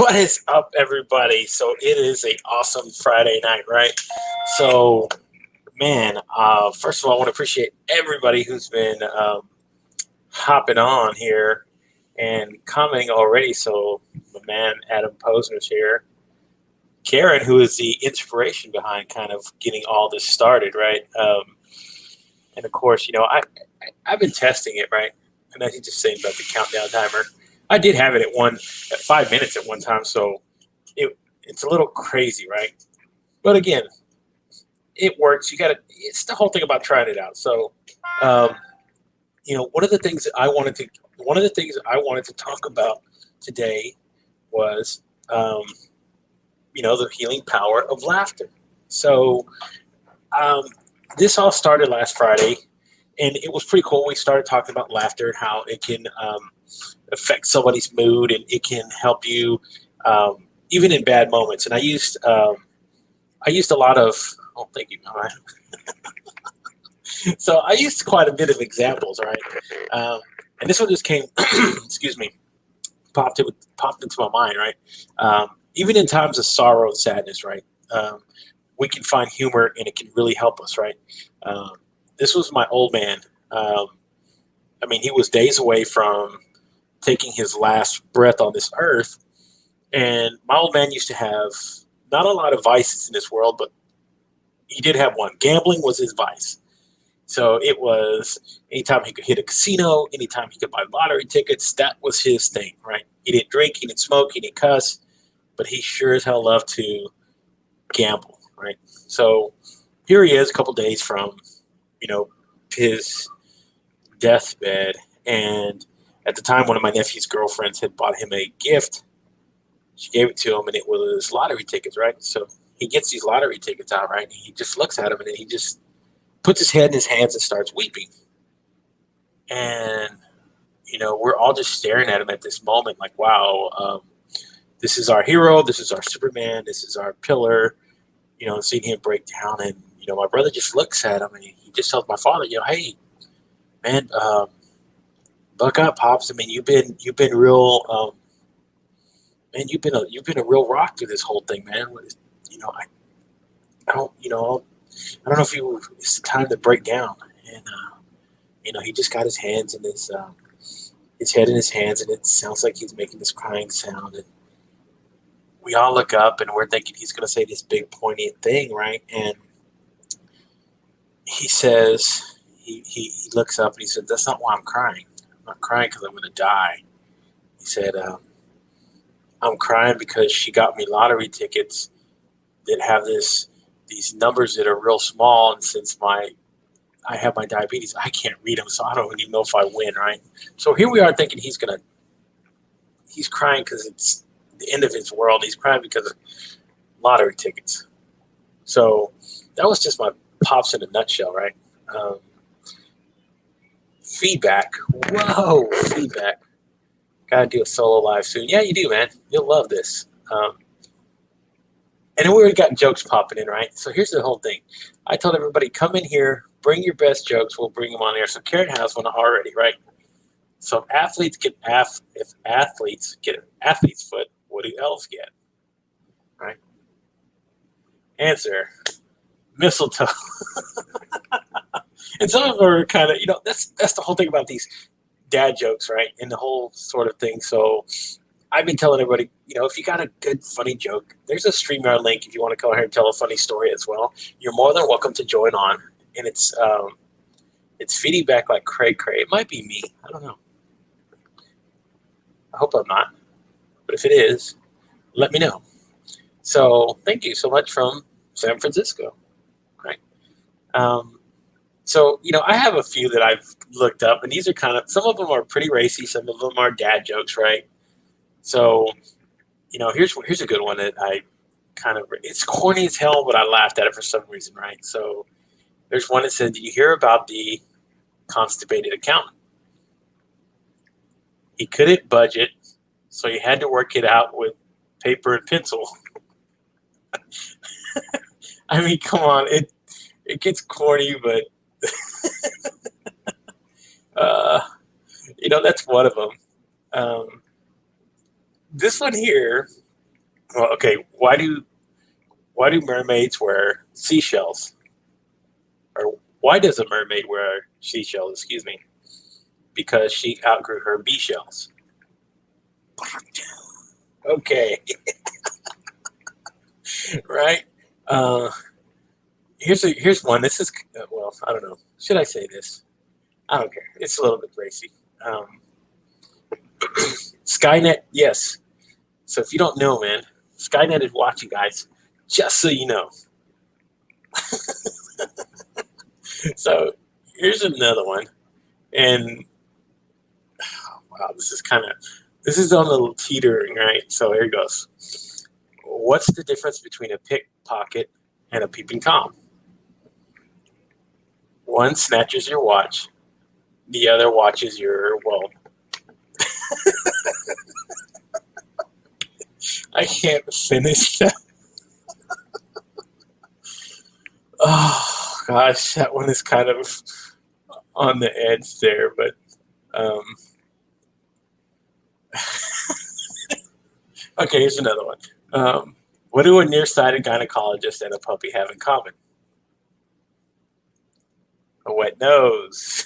What is up, everybody? So it is a awesome Friday night, right? So, man, first of all, I want to appreciate everybody who's been hopping on here and commenting already. So, my man Adam Posner's here. Caren, who is the inspiration behind kind of getting all this started, right? And of course, I've been testing it, right? And I just saying about the countdown timer. I did have it at 5 minutes at one time, so it's a little crazy, right? But again, it works. It's the whole thing about trying it out. So, um, one of the things I wanted to talk about today was, um, the healing power of laughter. So, um, this all started last Friday, and it was pretty cool. We started talking about laughter and how it can affect somebody's mood, and it can help you even in bad moments. And I used a lot of thank you. All right. So I used quite a bit of examples, right? And this one just came, excuse me, popped into my mind, right? Even in times of sorrow and sadness, right? We can find humor, and it can really help us, right? Um, this was my old man. Um, he was days away from taking his last breath on this earth, and my old man used to have not a lot of vices in this world, but he did have one. Gambling was his vice. So it was anytime he could hit a casino, anytime he could buy lottery tickets, that was his thing, right? He didn't drink, he didn't smoke, he didn't cuss, but he sure as hell loved to gamble, right? So here he is a couple days from, his deathbed. And at the time, one of my nephew's girlfriends had bought him a gift. She gave it to him, and it was lottery tickets, right? So he gets these lottery tickets out, right? And he just looks at them, and then he just puts his head in his hands and starts weeping. And, we're all just staring at him at this moment like, wow, this is our hero. This is our Superman. This is our pillar, seeing him break down. And, my brother just looks at him, and he just tells my father, hey, man, buck up, pops. You've been real, man. You've been a real rock through this whole thing, man. I don't, I don't know if it's the time to break down. And he just got his head in his hands, and it sounds like he's making this crying sound. And we all look up, and we're thinking he's going to say this big poignant thing, right? And he says, he looks up and he said, "That's not why I'm crying. I'm not crying because I'm going to die." He said, "I'm crying because she got me lottery tickets that have these numbers that are real small, and since I have my diabetes, I can't read them, so I don't even know if I win, right?" So here we are thinking he's crying because it's the end of his world. He's crying because of lottery tickets. So that was just my pops in a nutshell, right? Um, Feedback. Whoa, feedback. Gotta do a solo live soon. Yeah, you do, man. You'll love this. And then we already got jokes popping in, right? So here's the whole thing. I told everybody, come in here, bring your best jokes. We'll bring them on air. So Caren has one already, right? So if athletes get an athlete's foot, what do elves get? Right? Answer: mistletoe. And some of them are kind of, that's the whole thing about these dad jokes, right? And the whole sort of thing. So I've been telling everybody, if you got a good, funny joke, there's a StreamYard link if you want to come here and tell a funny story as well. You're more than welcome to join on. And it's feeding back like cray. It might be me. I don't know. I hope I'm not. But if it is, let me know. So thank you so much from San Francisco. Right. So, I have a few that I've looked up, and these are some of them are pretty racy. Some of them are dad jokes, right? So, here's a good one that it's corny as hell, but I laughed at it for some reason, right? So there's one that said, "Did you hear about the constipated accountant? He couldn't budget, so he had to work it out with paper and pencil." Come on, it gets corny, but that's one of them. This one here, Well, okay. Why do mermaids wear seashells? Or why does a mermaid wear seashells? Excuse me. Because she outgrew her bee shells. Okay, right. Uh, here's one. This is well, I don't know. Should I say this? I don't care. It's a little bit racy. Um, Skynet, yes. So if you don't know, man, Skynet is watching, guys. Just so you know. So here's another one, and wow, this is on the teetering, right? So here goes. What's the difference between a pickpocket and a peeping Tom? One snatches your watch, the other watches your, well, I can't finish that. Oh gosh, that one is kind of on the edge there, but um, okay, here's another one. What do a nearsighted gynecologist and a puppy have in common? A wet nose.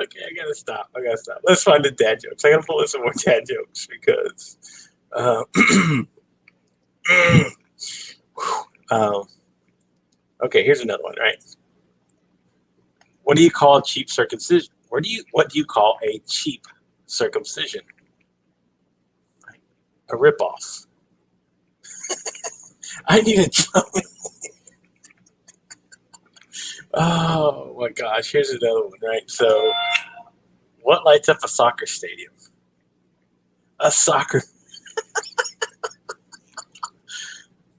Okay, I gotta stop. Let's find the dad jokes. I gotta pull in some more dad jokes because. Uh, um, okay, here's another one. Right. What do you call cheap circumcision? What do you call a cheap circumcision? A ripoff. I need a joke. Oh my gosh, here's another one, right? So, what lights up a soccer stadium? A soccer.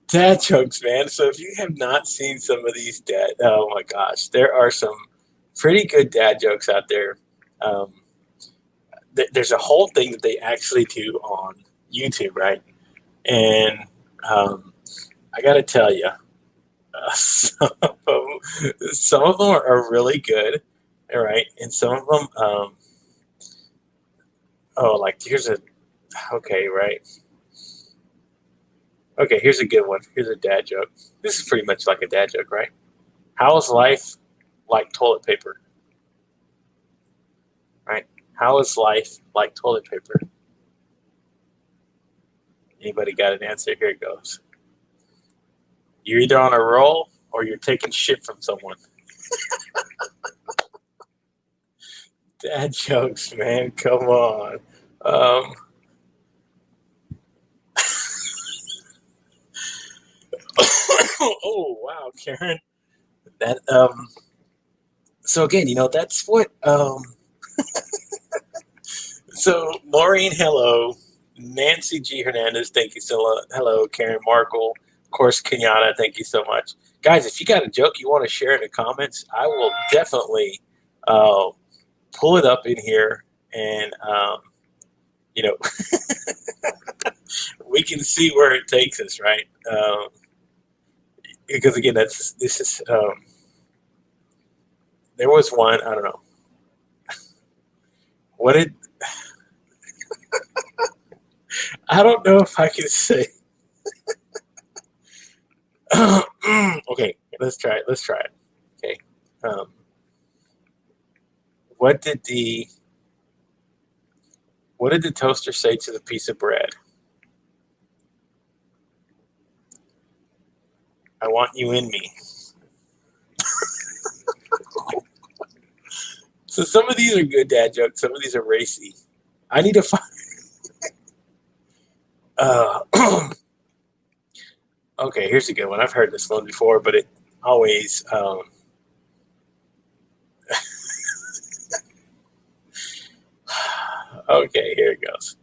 Dad jokes, man. So if you have not seen some of these oh my gosh, there are some pretty good dad jokes out there. Um, there's a whole thing that they actually do on YouTube, right? And um, I got to tell you, some of them are really good, all right, and some of them, oh, like okay, right, okay, here's a good one. Here's a dad joke. This is pretty much like a dad joke, right? How is life like toilet paper? Right? How is life like toilet paper? Anybody got an answer? Here it goes. You're either on a roll or you're taking shit from someone. Dad jokes, man. Come on. Um, oh wow, Karen. That So again, that's what so Maureen, hello. Nancy G. Hernandez, thank you so much. Hello, Karen Markle. Of course, Kenyatta, thank you so much. Guys, if you got a joke you want to share in the comments, I will definitely uh, pull it up in here and you know we can see where it takes us, right? Because again, this is there was one, I don't know. What did I don't know if I can say. Okay, let's try it. Okay. Um, what did the toaster say to the piece of bread? I want you in me. So some of these are good dad jokes. Some of these are racy. I need to find. Okay, here's a good one. I've heard this one before, but it always. Okay, here it goes.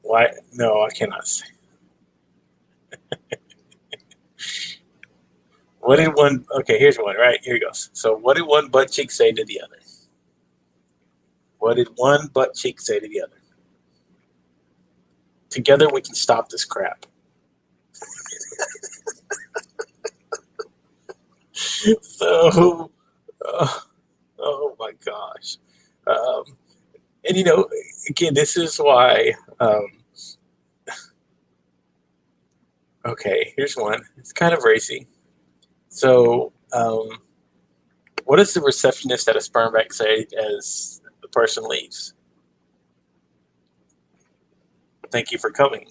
Why? No, I cannot say. What did one? Okay, here's one. Right here goes. So, what did one butt cheek say to the other? What did one butt cheek say to the other? Together we can stop this crap. So, oh my gosh. Um, And again, this is why. Okay, here's one. It's kind of racy. So, what does the receptionist at a sperm bank say as the person leaves? Thank you for coming.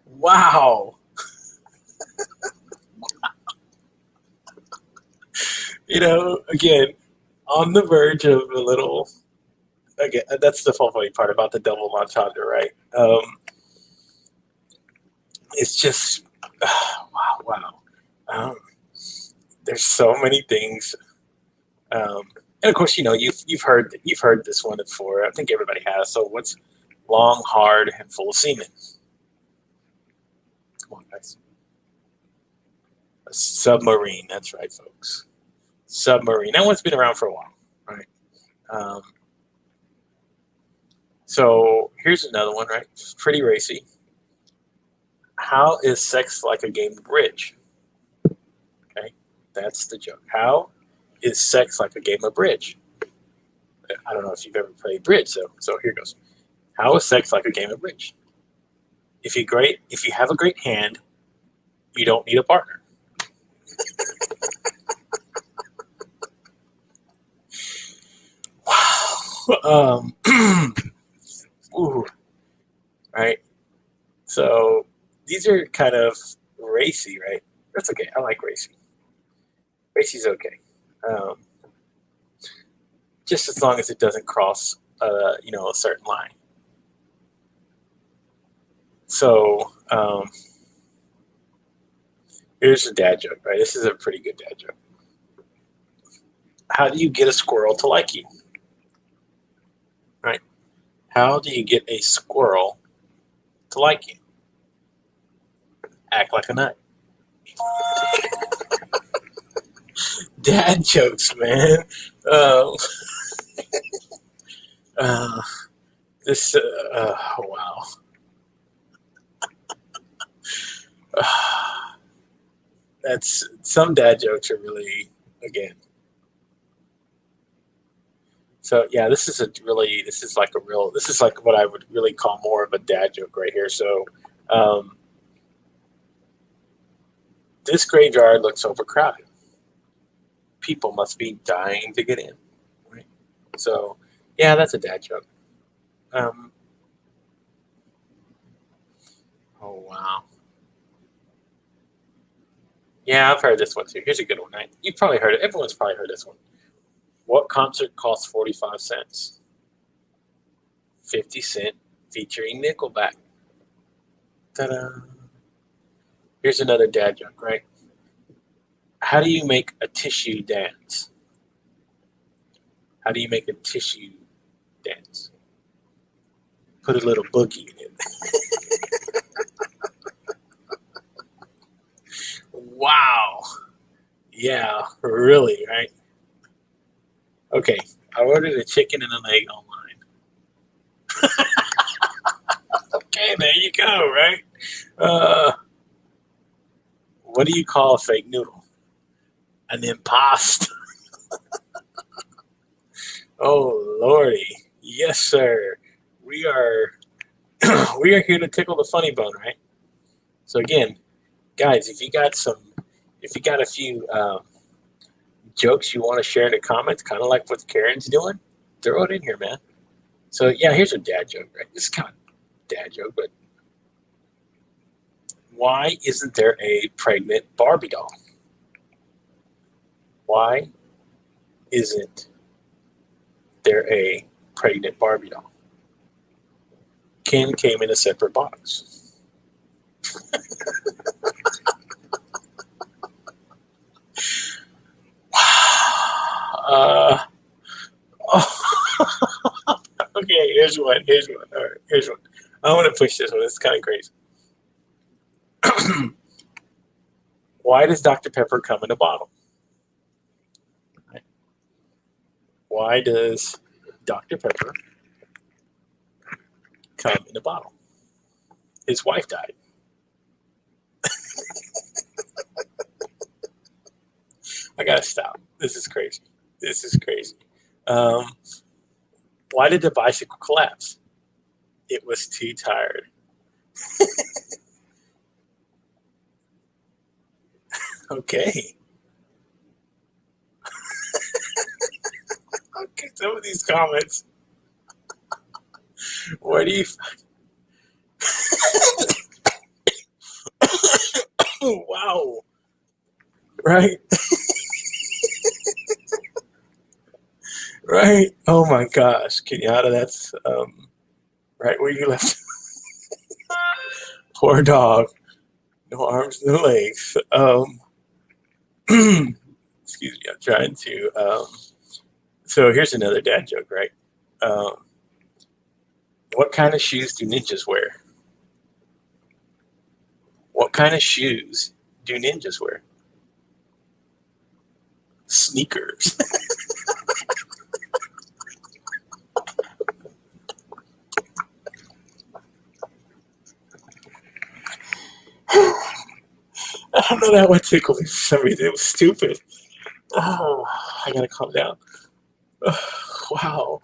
Wow. Again, on the verge of a little. Again, that's the funny part about the double entendre, right? It's just wow. Um, there's so many things, and of course, you've heard this one before. I think everybody has. So, what's long, hard, and full of semen? Come on, guys. A submarine. That's right, folks. Submarine. That one's been around for a while, right? Um, so here's another one, right? It's pretty racy. How is sex like a game of bridge? Okay, that's the joke. How is sex like a game of bridge? I don't know if you've ever played bridge, so here goes. How is sex like a game of bridge? If you have a great hand, you don't need a partner. Wow. Ooh, right. So these are kind of racy, right? That's okay. I like racy. Racy's okay. Um, just as long as it doesn't cross, a certain line. So here's a dad joke, right? This is a pretty good dad joke. How do you get a squirrel to like you? Right? How do you get a squirrel to like you? Act like a nut. Dad jokes, man. Uh, uh, this, wow. That's some dad jokes are really, again. So yeah, this is like what I would really call more of a dad joke right here. So um, this graveyard looks overcrowded. People must be dying to get in. Right? So yeah, that's a dad joke. Um, oh wow. Yeah, I've heard this one too. Here's a good one. Right? You've probably heard it. Everyone's probably heard this one. What concert costs 45 cents? 50 Cent featuring Nickelback. Ta-da! Here's another dad joke, right? How do you make a tissue dance? How do you make a tissue dance? Put a little boogie in it. Wow. Yeah, really, right? Okay, I ordered a chicken and an egg online. Okay, there you go, right? Uh, what do you call a fake noodle? An impost. Oh lordy, yes sir. We are we are here to tickle the funny bone, right? So again, guys, if you got a few jokes you want to share in the comments, kind of like what Karen's doing, throw it in here, man. So yeah, here's a dad joke, right? This is kind of dad joke, but why isn't there a pregnant Barbie doll? Why isn't there a pregnant Barbie doll? Ken came in a separate box. uh, oh, okay, here's one. Here's one. All right, here's one. I want to push this one. It's kind of crazy. Why does Dr. Pepper come in a bottle? Why does Dr. Pepper come in a bottle? His wife died. I gotta stop. This is crazy. This is crazy. Um, why did the bicycle collapse? It was too tired. Okay. Okay. Some of these comments. Where do you? Wow. Right. Right. Oh my gosh, Kenyatta, that's right where you left. Poor dog. No arms, no legs. Excuse me. I'm trying to. So here's another dad joke, right? Um, what kind of shoes do ninjas wear? What kind of shoes do ninjas wear? Sneakers. I don't know, that one tickled me for some reason. It was stupid. Oh, I gotta calm down. Wow.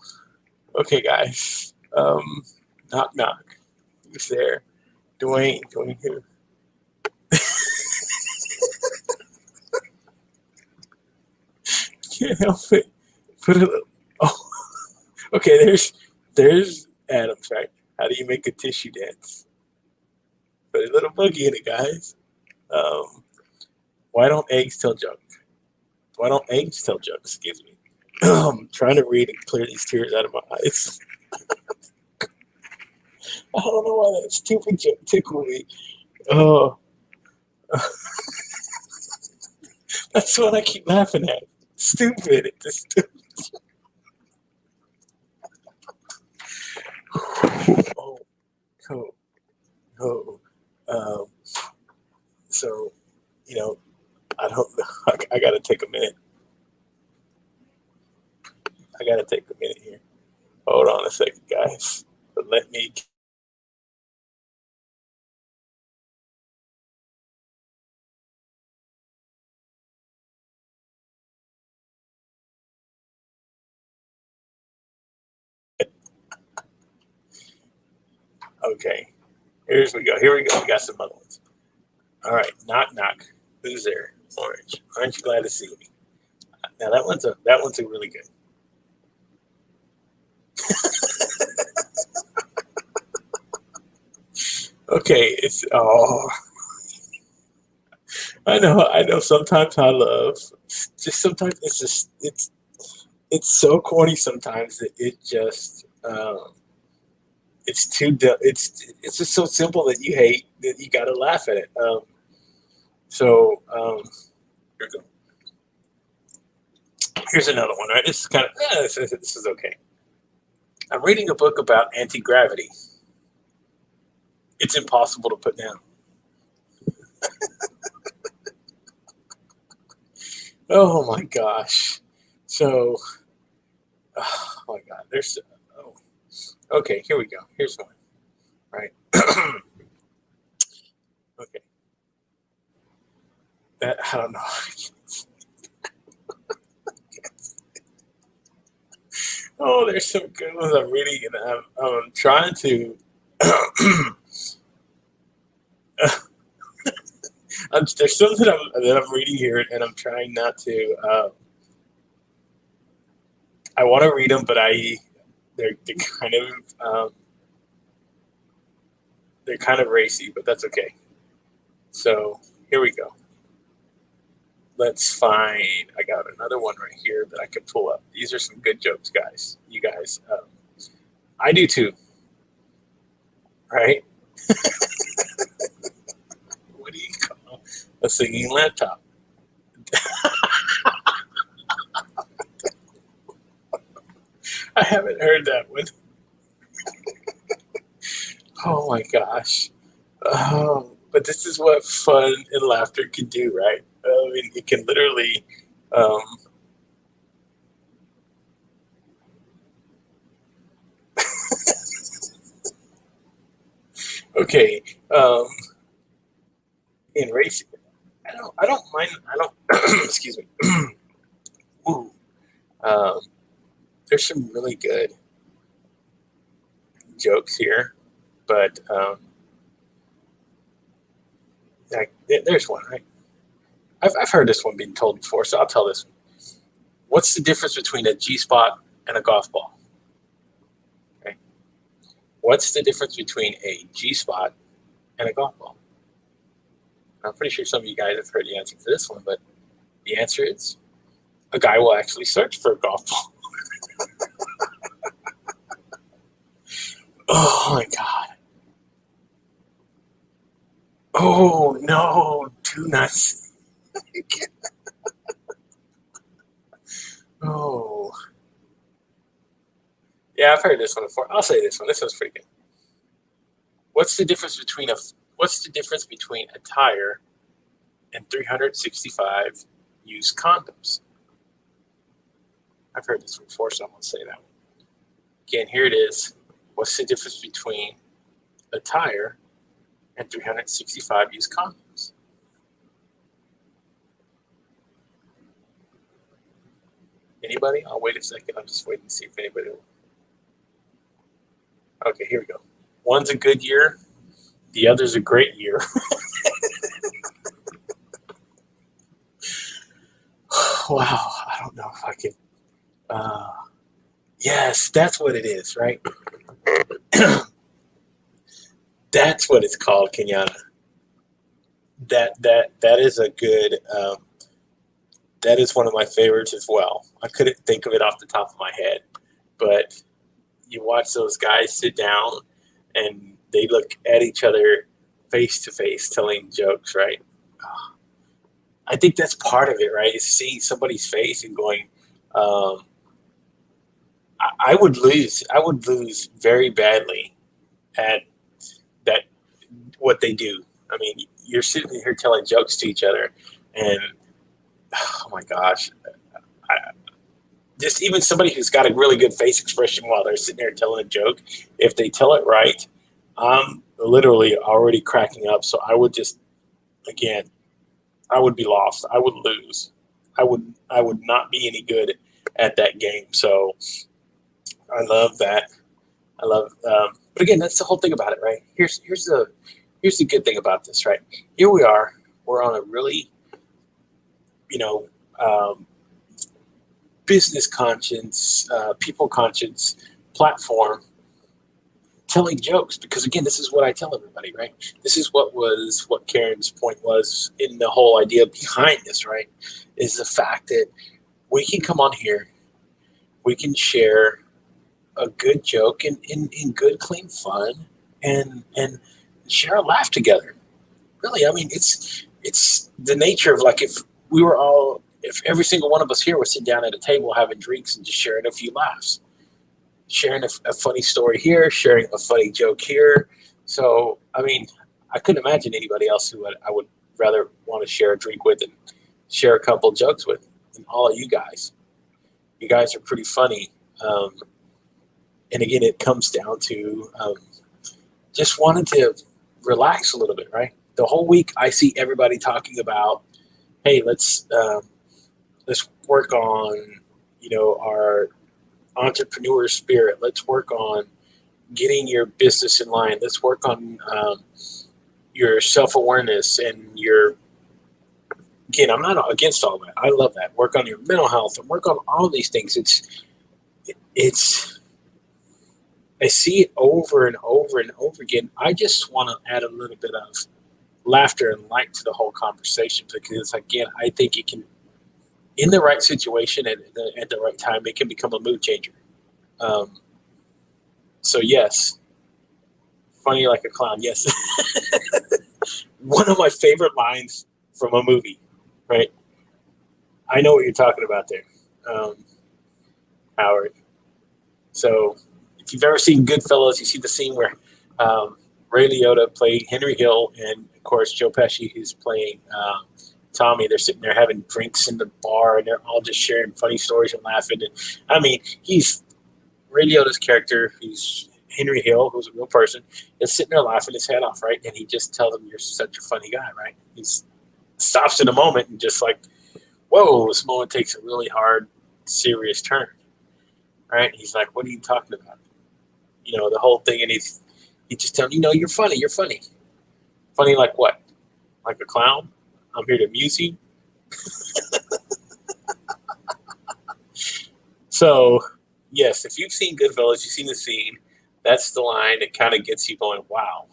Okay, guys. Knock knock. Who's there? Dwayne. Dwayne who? Can't help it. Put a little. Oh, okay. There's Adams, right? How do you make a tissue dance? Put a little boogie in it, guys. Um, why don't eggs tell jokes? Why don't eggs tell jokes? Excuse me. I'm trying to read and clear these tears out of my eyes. I don't know why that stupid joke tickled me. Oh, that's what I keep laughing at. Stupid. It's just stupid. Oh, cool. Oh. Um, so, you know, I don't. I gotta take a minute. I gotta take a minute here. Hold on a second, guys. But let me. Okay. Here's we go. Here we go. We got some other ones. All right. Knock knock. Who's there? Orange. Aren't you glad to see me? Now that one's a really good. Okay. It's I know. Sometimes I love. Just sometimes it's so corny sometimes that it just it's too it's just so simple that you hate that you gotta laugh at it. So here we go. Here's another one. Right, this is kind of this is okay. I'm reading a book about anti-gravity. It's impossible to put down. Oh my gosh. So, oh my God. There's. Oh, okay. Here we go. Here's one. Right. Okay. That I don't know. Oh, there's some good ones I'm reading, and I'm trying to. There's some that I'm reading here, and I'm trying not to. I want to read them, but they're kind of they're kind of racy, but that's okay. So here we go. Let's find. I got another one right here that I can pull up. These are some good jokes, guys. You guys, I do too, right? What do you call a singing laptop? I haven't heard that one. Oh my gosh. But this is what fun and laughter can do, right? I mean, it can literally. Um, okay. In racing, I don't mind. I don't. Excuse me. Ooh, um, there's some really good jokes here, but there's one, right? I've heard this one being told before, so I'll tell this one. What's the difference between a G spot and a golf ball? Okay. What's the difference between a G spot and a golf ball? I'm pretty sure some of you guys have heard the answer for this one, but the answer is a guy will actually search for a golf ball. Oh my God. Oh no, too nuts. Oh. Yeah, I've heard this one before. I'll say this one. This one's pretty good. What's the difference between a tire and 365 used condoms? I've heard this one before, so I'm gonna say that one. Again, here it is. What's the difference between a tire and 365 used condoms? Anybody? I'll wait a second. I'm just waiting to see if anybody will. Okay, here we go. One's a good year. The other's a great year. Wow. I don't know if I can. Yes, that's what it is, right? That's what it's called, Kenyatta. That is a good. That is one of my favorites as well. I couldn't think of it off the top of my head, but you watch those guys sit down and they look at each other face to face telling jokes, right? I think that's part of it, right? Is seeing somebody's face and going, I would lose. I would lose very badly at that, what they do. I mean, you're sitting here telling jokes to each other, and oh my gosh, just even somebody who's got a really good face expression while they're sitting there telling a joke, if they tell it right, I'm literally already cracking up. So I would just, again, I would be lost. I would lose. I would not be any good at that game. So I love that. I love, but again, that's the whole thing about it, right? Here's the good thing about this, right? Here we are. We're on a really, you know, business conscience, people conscience platform, telling jokes, because again, this is what I tell everybody, right? This is what Caren's point was in the whole idea behind this, right? Is the fact that we can come on here, we can share a good joke in good, clean fun, and share a laugh together. Really, I mean, it's the nature of, like, if every single one of us here was sitting down at a table having drinks and just sharing a few laughs, sharing a funny story here, sharing a funny joke here. So, I mean, I couldn't imagine anybody else who I would rather want to share a drink with and share a couple jokes with than all of you guys. You guys are pretty funny. And again, it comes down to just wanting to relax a little bit, right? The whole week, I see everybody talking about, hey, let's work on, our entrepreneur spirit. Let's work on getting your business in line. Let's work on your self-awareness and again, I'm not against all that. I love that. Work on your mental health and work on all these things. I see it over and over and over again. I just want to add a little bit of laughter and light to the whole conversation, because again, I think it can, in the right situation and at the right time, it can become a mood changer. So yes, funny like a clown. Yes. One of my favorite lines from a movie, right? I know what you're talking about there, Howard. So if you've ever seen Goodfellas, you see the scene where Ray Liotta played Henry Hill, and of course Joe Pesci, who's playing Tommy. They're sitting there having drinks in the bar, and they're all just sharing funny stories and laughing. And I mean, he's Ray Liotta's character, who's Henry Hill, who's a real person, is sitting there laughing his head off, right? And he just tells him, "You're such a funny guy," right? He stops in a moment and just like, whoa, this moment takes a really hard, serious turn, right? He's like, what are you talking about? The whole thing, and he's just telling you're funny, you're funny. Funny like what? Like a clown? I'm here to amuse you. So, yes, if you've seen Goodfellas, you've seen the scene. That's the line that kind of gets you going, wow.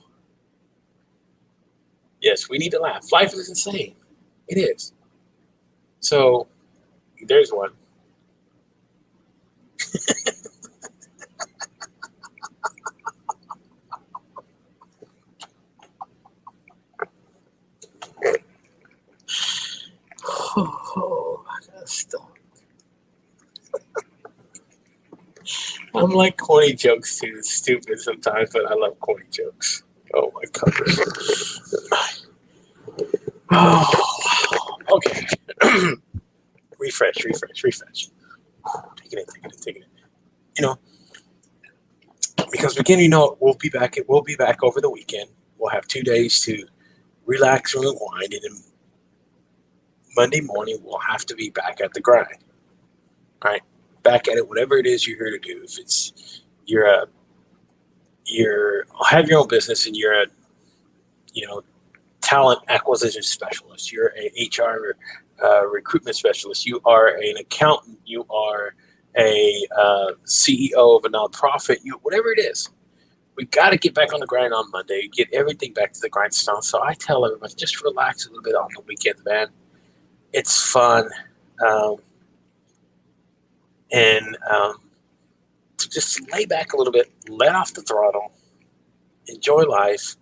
Yes, we need to laugh. Life is insane. It is. So, there's one. Oh, I gotta stop. I'm like corny jokes too. It's stupid sometimes, but I love corny jokes. Oh my goodness. Oh, okay. refresh. Taking it. Because we'll be back. We'll be back over the weekend. We'll have 2 days to relax and unwind, and then Monday morning we'll have to be back at the grind. Right, back at it. Whatever it is you're here to do. If it's you're have your own business and you're a talent acquisition specialist. You're a HR recruitment specialist. You are an accountant. You are a CEO of a nonprofit. Whatever it is, we got to get back on the grind on Monday. Get everything back to the grindstone. So I tell everybody, just relax a little bit on the weekend, man. It's fun, and to just lay back a little bit, let off the throttle, enjoy life,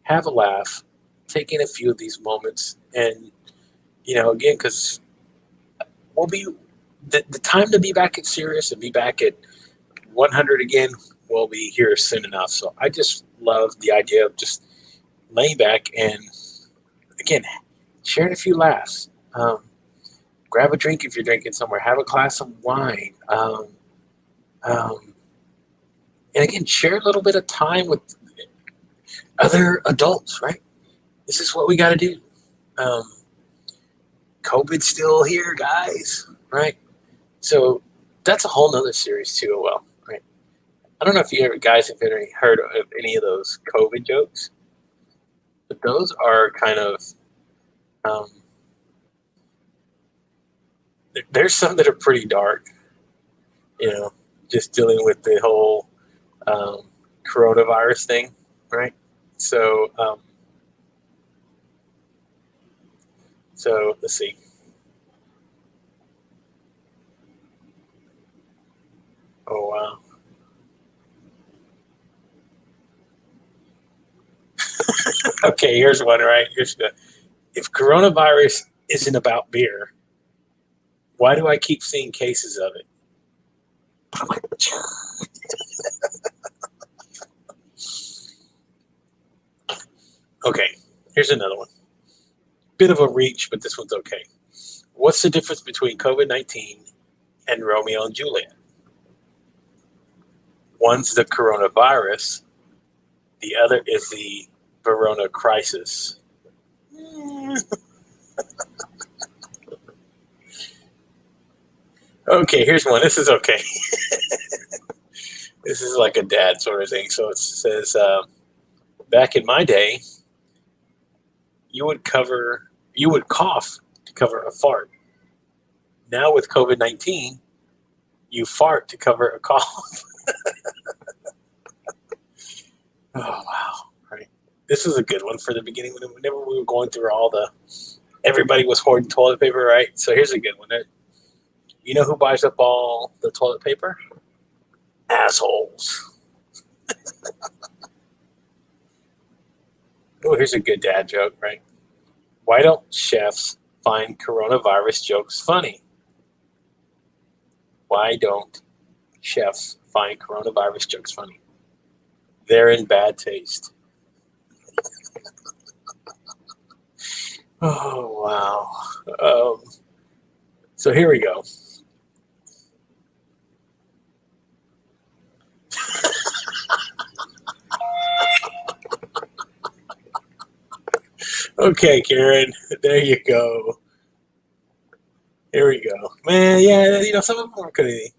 have a laugh, take in a few of these moments, and again, because we'll be the time to be back at serious and be back at 100 again will be here soon enough. So I just love the idea of just laying back and again sharing a few laughs. Grab a drink if you're drinking somewhere. Have a glass of wine. And again, share a little bit of time with other adults, right? This is what we got to do. COVID's still here, guys, right? So that's a whole nother series too. Well, right? I don't know if you guys have heard of any of those COVID jokes, but those are kind of there's some that are pretty dark. Just dealing with the whole coronavirus thing, right? So, let's see. Oh wow. Okay, here's one. Right, here's good. If coronavirus isn't about beer, why do I keep seeing cases of it? Okay, here's another one. Bit of a reach, but this one's okay. What's the difference between COVID-19 and Romeo and Juliet? One's the coronavirus, the other is the Verona crisis. Okay, here's one. This is okay. This is like a dad sort of thing. So it says, back in my day, you would cough to cover a fart. Now with COVID-19, you fart to cover a cough. Oh, wow. Right. This is a good one for the beginning. Whenever we were going through everybody was hoarding toilet paper, right? So here's a good one. You know who buys up all the toilet paper? Assholes. Oh, here's a good dad joke, right? Why don't chefs find coronavirus jokes funny? Why don't chefs find coronavirus jokes funny? They're in bad taste. Oh, wow. So here we go. Okay, Caren, there you go. There we go, man. Yeah, some of them are good.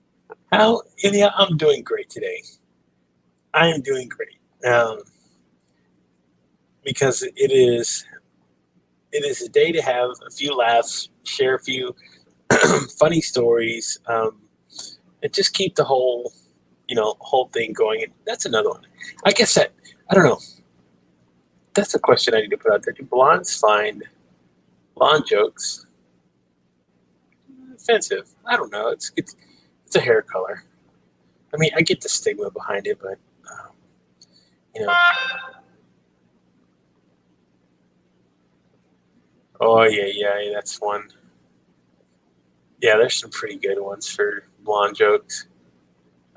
How? Yeah, I'm doing great today. I am doing great. Because it is a day to have a few laughs, share a few funny stories, and just keep the whole thing going. And that's another one. I guess that I don't know. That's a question I need to put out there. Do blondes find blonde jokes offensive? I don't know. It's a hair color. I mean, I get the stigma behind it, but um, you know. Oh yeah, that's one. Yeah, there's some pretty good ones for blonde jokes.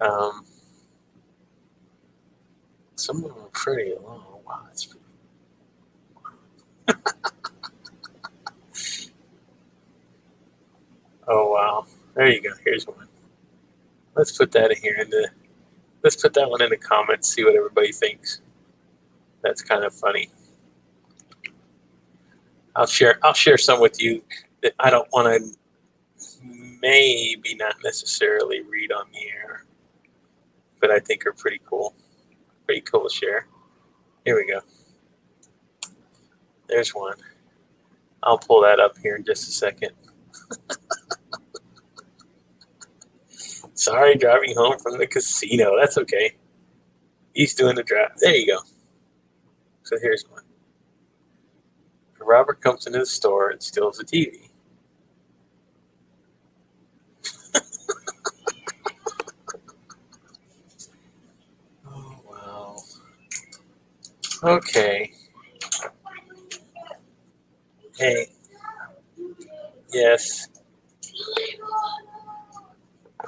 Um, some of them are pretty long. Wow, that's pretty. Oh wow, there you go. Here's one. Let's put that in here in the. Let's put that one in the comments. See what everybody thinks. That's kind of funny. I'll share some with you that I don't want to maybe not necessarily read on the air, but I think are pretty cool. Pretty cool to share. Here we go. There's one. I'll pull that up here in just a second. Sorry, driving home from the casino. That's okay. He's doing the drive. There you go. So here's one. Robert comes into the store and steals the TV. Oh, wow. Okay. Hey. Yes.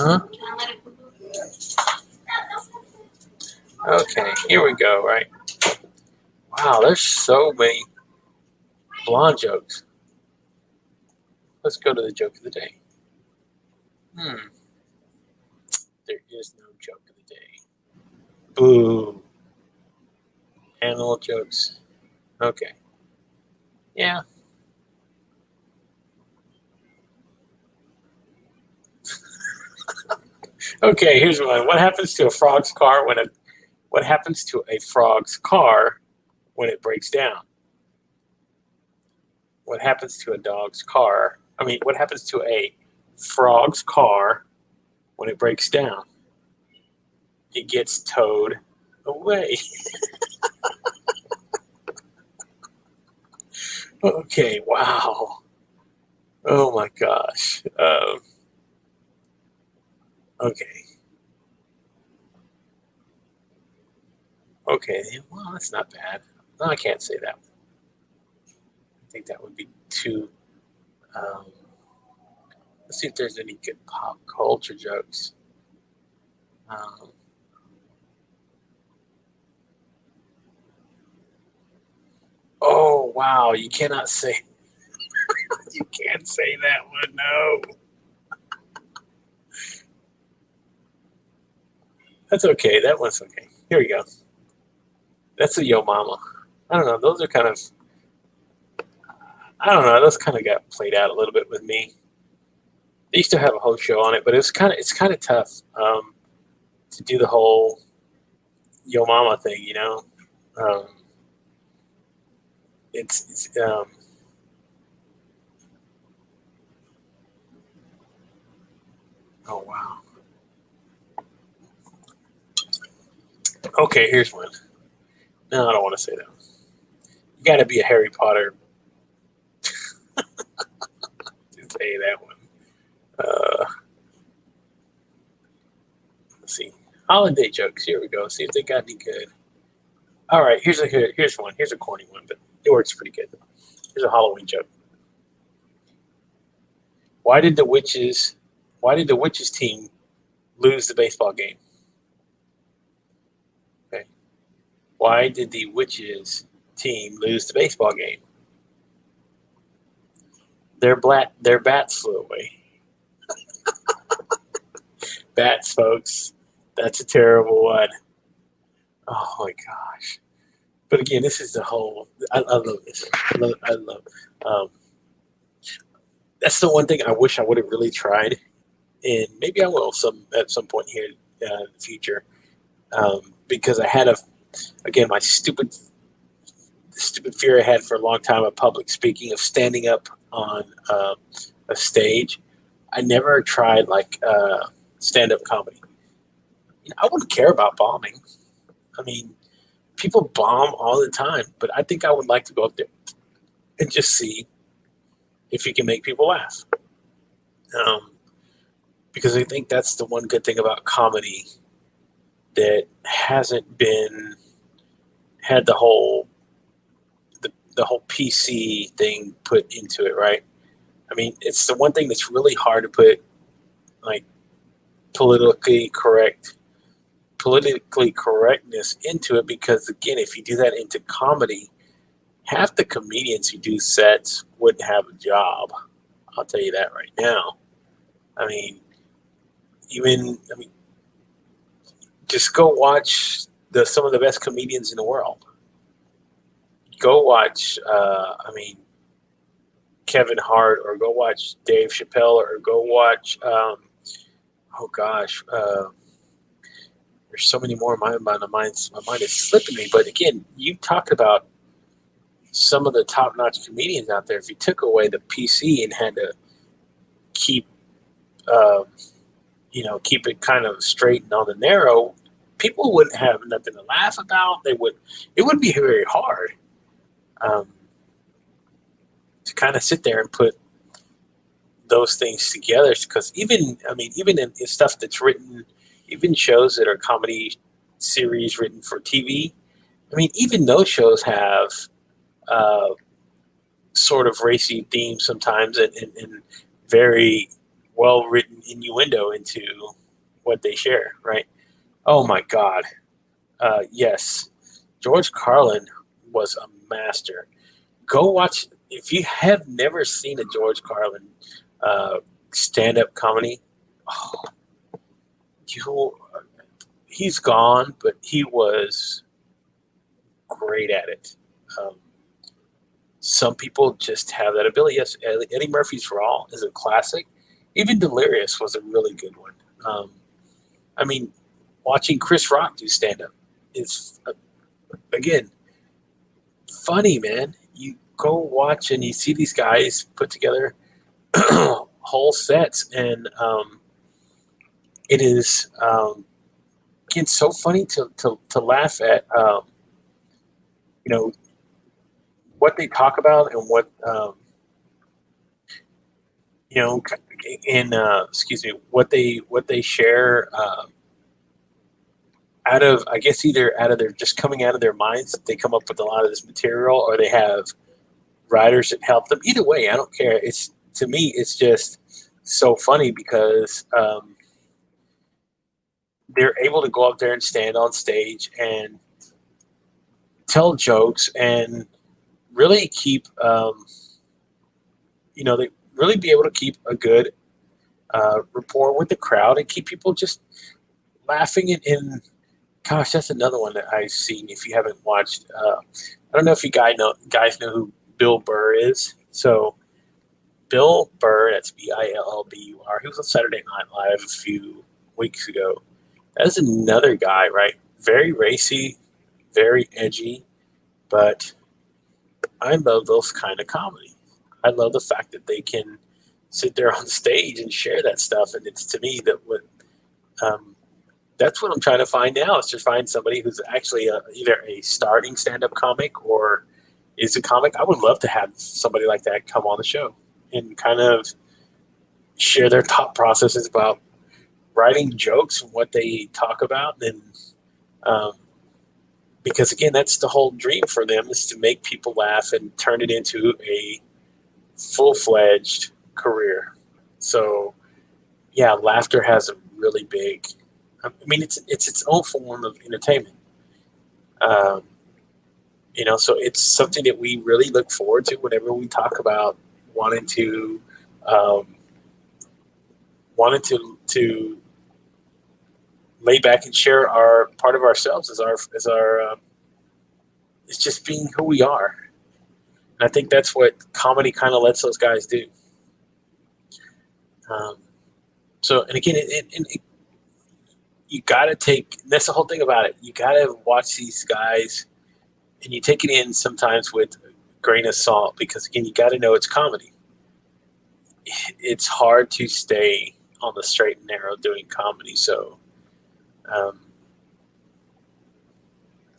Huh? Okay, here we go, right? Wow, there's so many blonde jokes. Let's go to the joke of the day. There is no joke of the day. Boo. Animal jokes. Okay. Yeah. Okay, here's one. What happens to a frog's car when what happens to a frog's car when it breaks down? What happens to a dog's car? I mean, what happens to a frog's car when it breaks down? It gets towed away. Okay, wow. Oh my gosh. Okay. Okay, well, that's not bad. No, I can't say that. I think that would be too. Um, let's see if there's any good pop culture jokes. Um, oh wow, you cannot say. You can't say that one. No, that's okay. That one's okay. Here we go. That's a Yo Mama. I don't know. Those are kind of. I don't know. Those kind of got played out a little bit with me. They used to have a whole show on it, but it's kind of tough to do the whole Yo Mama thing. Um, it's oh wow. Okay, here's one. No, I don't want to say that. You got to be a Harry Potter to say that one. Uh, let's see. Holiday jokes. Here we go. See if they got any good. All right, here's one. Here's a corny one, but it works pretty good. Here's a Halloween joke. Why did the witches? Why did the witches team lose the baseball game? Okay. Why did the witches team lose the baseball game? Their bats flew away. Bats, folks. That's a terrible one. Oh my gosh. But again, this is the whole. I love this. I love. Um, that's the one thing I wish I would have really tried, and maybe I will at some point here in the future, because I had again my stupid fear I had for a long time of public speaking, of standing up on a stage. I never tried like stand up comedy. I wouldn't care about bombing. I mean, people bomb all the time, but I think I would like to go up there and just see if you can make people laugh. Um, because I think that's the one good thing about comedy that hasn't been had the whole PC thing put into it, right? I mean, it's the one thing that's really hard to put like politically correctness into it, because again, if you do that into comedy, half the comedians who do sets wouldn't have a job. I'll tell you that right now. I mean, just go watch some of the best comedians in the world. Go watch, Kevin Hart, or go watch Dave Chappelle, or go watch, oh gosh, there's so many more. My mind is slipping me. But again, you talk about some of the top-notch comedians out there. If you took away the PC and had to keep, keep it kind of straight and on the narrow, people wouldn't have nothing to laugh about. It would be very hard to kind of sit there and put those things together. Because even in stuff that's written, even shows that are comedy series written for TV, I mean, even those shows have sort of racy themes sometimes, and very well written innuendo into what they share, right? Oh my God. Yes. George Carlin was a master. Go watch, if you have never seen a George Carlin stand-up comedy, he's gone, but he was great at it. Some people just have that ability. Yes, Eddie Murphy's Raw is a classic. Even Delirious was a really good one. Watching Chris Rock do stand-up is, again, funny, man. You go watch and you see these guys put together whole sets, and it is again so funny to laugh at. What they talk about, and what what they share out of, I guess, either out of their, just coming out of their minds. They come up with a lot of this material, or they have writers that help them. Either way, I don't care. To me, it's just so funny because they're able to go up there and stand on stage and tell jokes, and really keep, they really be able to keep a good rapport with the crowd, and keep people just laughing. And gosh, that's another one that I've seen. If you haven't watched, I don't know if you guys know who Bill Burr is. So Bill Burr, that's Billbur. He was on Saturday Night Live a few weeks ago. That's another guy, right? Very racy, very edgy, but I love those kind of comedy. I love the fact that they can sit there on stage and share that stuff, and it's, to me, that's what I'm trying to find now, is to find somebody who's actually either a starting stand-up comic or is a comic. I would love to have somebody like that come on the show and kind of share their thought processes about writing jokes and what they talk about. And because, again, that's the whole dream for them, is to make people laugh and turn it into a full-fledged career. So, yeah, laughter has a really big, it's its own form of entertainment. So it's something that we really look forward to whenever we talk about wanting to lay back and share our part of ourselves as our it's just being who we are. And I think that's what comedy kind of lets those guys do. Um, and again, you got to take, that's the whole thing about it. You got to watch these guys and you take it in sometimes with a grain of salt because, again, you got to know it's comedy. It's hard to stay on the straight and narrow doing comedy. So, um,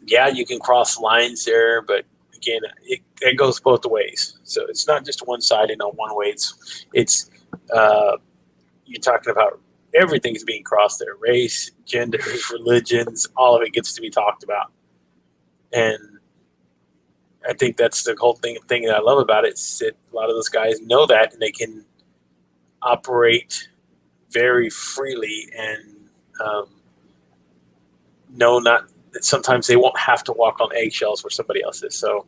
yeah, you can cross lines there, but again, it goes both ways. So it's not just one sided on one way. It's you're talking about everything's being crossed there: race, genders, religions, all of it gets to be talked about. And I think that's the whole thing that I love about it. Is that a lot of those guys know that, and they can operate very freely and know not that sometimes they won't have to walk on eggshells where somebody else is. So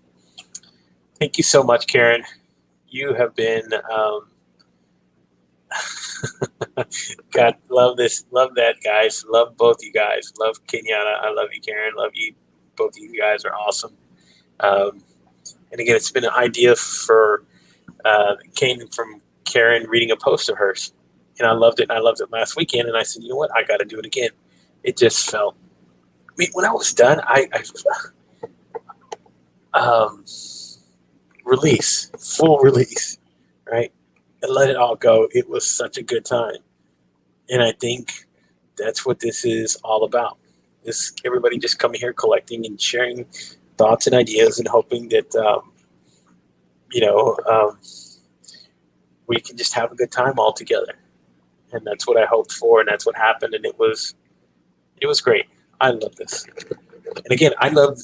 thank you so much, Caren. You have been God, love this, love that, guys. Love both you guys. Love Kenyatta. I love you, Caren. Love you. Both of you guys are awesome. And again, it's been an idea for came from Caren reading a post of hers, and I loved it. I loved it last weekend, and I said, you know what, I got to do it again. It just felt. I mean, when I was done, I full release, right, and let it all go. It was such a good time, and I think that's what this is all about. This everybody just coming here, collecting and sharing thoughts and ideas, and hoping that you know. We can just have a good time all together. And that's what I hoped for, and that's what happened, and it was great. I love this. And again, I love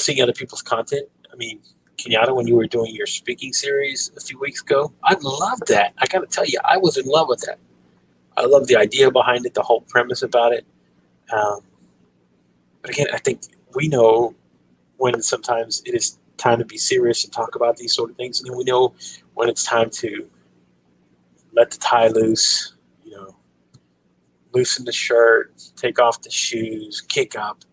seeing other people's content. I mean, Kenyatta, when you were doing your speaking series a few weeks ago, I loved that. I gotta tell you, I was in love with that. I love the idea behind it, the whole premise about it. But again, I think we know when sometimes it is time to be serious and talk about these sort of things, and then we know when it's time to let the tie loose, loosen the shirt, take off the shoes, kick up,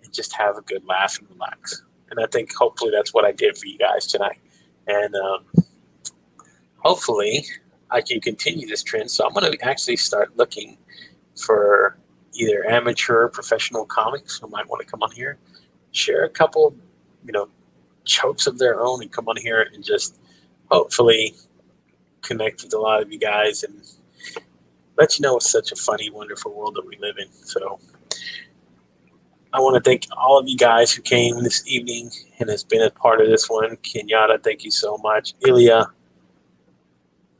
and just have a good laugh and relax. And I think hopefully that's what I did for you guys tonight. And hopefully I can continue this trend. So I'm going to actually start looking for either amateur or professional comics who might want to come on here, share a couple, jokes of their own, and come on here and just hopefully connect with a lot of you guys and let you know it's such a funny, wonderful world that we live in. So I want to thank all of you guys who came this evening and has been a part of this one. Kenyatta, thank you so much. Ilya,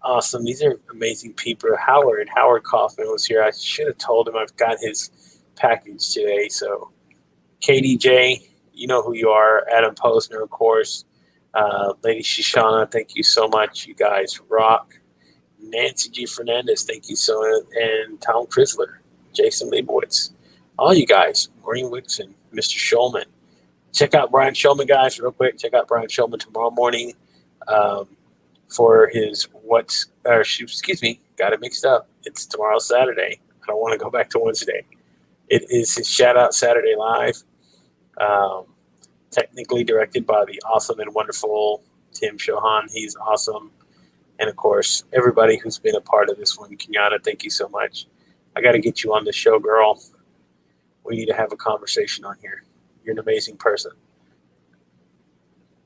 awesome. These are amazing people. Howard Kaufman was here. I should have told him I've got his package today. So KDJ, you know who you are. Adam Posner, of course. Lady Shoshana, thank you so much. You guys rock. Nancy G. Fernandez, thank you so much. And Tom Chrysler, Jason Leibowitz, all you guys, Maureen Wixon, Mr. Shulman. Check out Brian Shulman, guys, real quick. Check out Brian Shulman tomorrow morning for his got it mixed up. It's tomorrow, Saturday. I don't want to go back to Wednesday. It is his Shout Out Saturday Live, technically directed by the awesome and wonderful Tim Shohan. He's awesome. And, of course, everybody who's been a part of this one. Kenyatta, thank you so much. I got to get you on the show, girl. We need to have a conversation on here. You're an amazing person.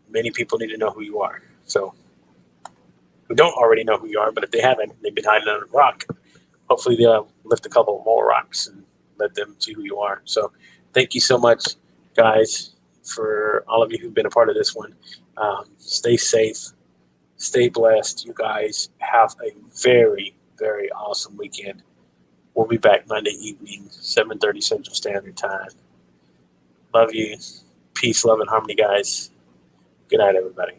Many people need to know who you are. So, who don't already know who you are, but if they haven't, they've been hiding under a rock. Hopefully they'll lift a couple more rocks and let them see who you are. So, thank you so much, guys, for all of you who've been a part of this one. Stay safe. Stay blessed. You guys have a very, very awesome weekend. We'll be back Monday evening, 7:30 Central Standard Time. Love you. Peace, love, and harmony, guys. Good night, everybody.